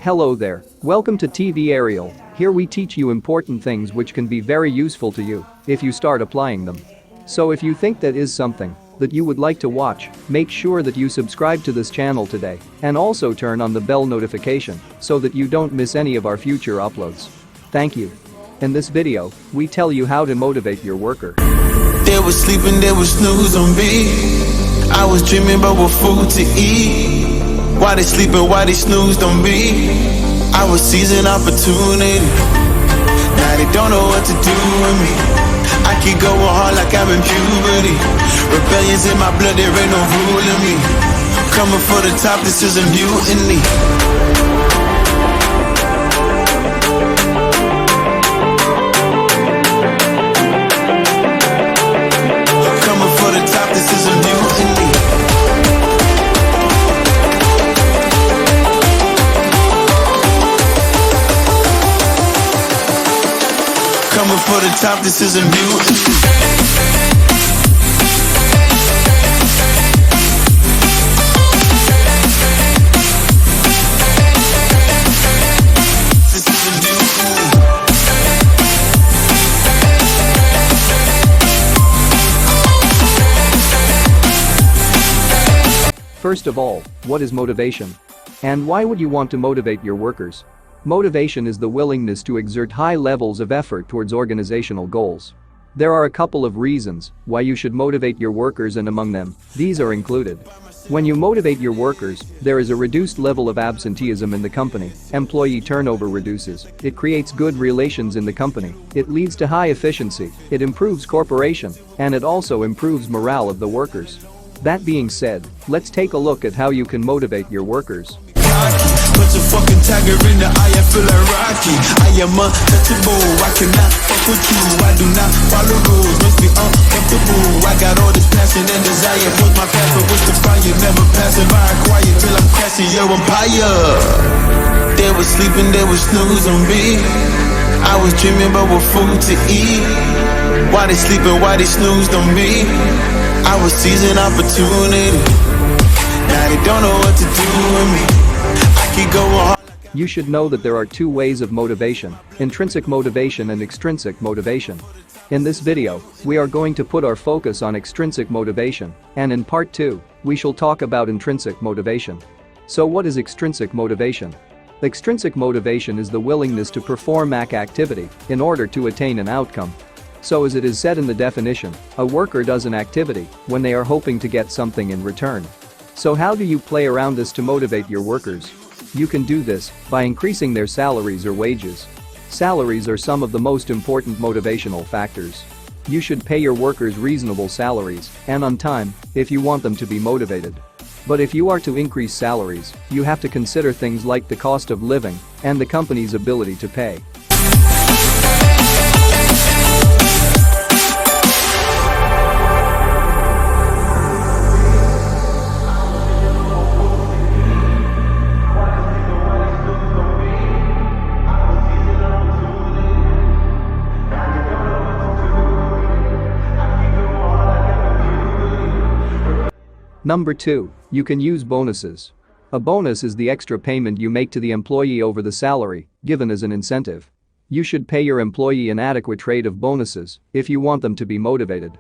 Hello there, welcome to TV Ariel. Here we teach you important things which can be very useful to you if you start applying them. So if you think that is something that you would like to watch, make sure that you subscribe to this channel today and also turn on the bell notification so that you don't miss any of our future uploads. Thank you. In this video, we tell you how to motivate your worker. They was sleeping, they was snooze on me. I was dreaming about what food to eat. Why they sleeping, why they snoozed on me? I was seizing opportunity. Now they don't know what to do with me. I keep going hard like I'm in puberty. Rebellion's in my blood, there ain't no ruling me. Coming for the top, this is a mutiny. Coming for the top, this is a mutiny. Coming for the top, this is a mutiny. First of all, what is motivation? And why would you want to motivate your workers? Motivation is the willingness to exert high levels of effort towards organizational goals. There are a couple of reasons why you should motivate your workers, and among them, these are included. When you motivate your workers, there is a reduced level of absenteeism in the company, employee turnover reduces, it creates good relations in the company, it leads to high efficiency, it improves corporation, and it also improves morale of the workers. That being said, let's take a look at how you can motivate your workers. Put your fucking tiger in the eye, I feel like Rocky. I am untouchable, I cannot fuck with you. I do not follow rules, must be uncomfortable. I got all this passion and desire, put my passion with the fire. Never passive, I acquire till I'm crashing your empire. They was sleeping, they was snooze on me. I was dreaming about what food to eat. Why they sleeping, why they snoozed on me? I was seizing opportunity. Now they don't know what to do with me. I keep going hard. You should know that there are two ways of motivation: intrinsic motivation and extrinsic motivation. In this video, we are going to put our focus on extrinsic motivation, and in part 2, we shall talk about intrinsic motivation. So what is extrinsic motivation? Extrinsic motivation is the willingness to perform an activity in order to attain an outcome. So as it is said in the definition, a worker does an activity when they are hoping to get something in return. So how do you play around this to motivate your workers? You can do this by increasing their salaries or wages. Salaries are some of the most important motivational factors. You should pay your workers reasonable salaries and on time if you want them to be motivated. But if you are to increase salaries, you have to consider things like the cost of living and the company's ability to pay. Number 2, you can use bonuses. A bonus is the extra payment you make to the employee over the salary, given as an incentive. You should pay your employee an adequate rate of bonuses if you want them to be motivated.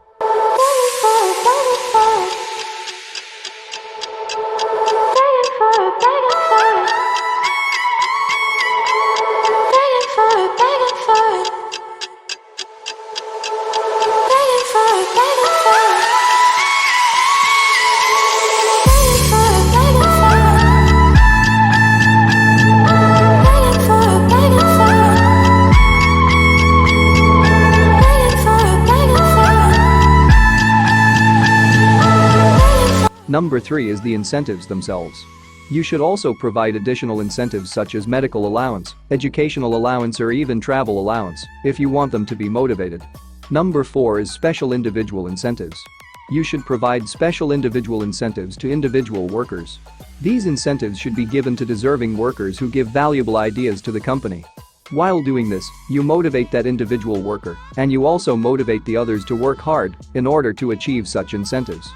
Number 3 is the incentives themselves. You should also provide additional incentives such as medical allowance, educational allowance, or even travel allowance if you want them to be motivated. Number 4 is special individual incentives. You should provide special individual incentives to individual workers. These incentives should be given to deserving workers who give valuable ideas to the company. While doing this, you motivate that individual worker, and you also motivate the others to work hard in order to achieve such incentives.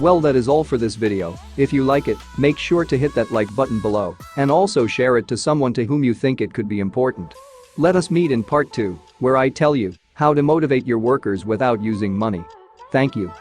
Well, that is all for this video. If you like it, make sure to hit that like button below and also share it to someone to whom you think it could be important. Let us meet in part 2, where I tell you how to motivate your workers without using money. Thank you.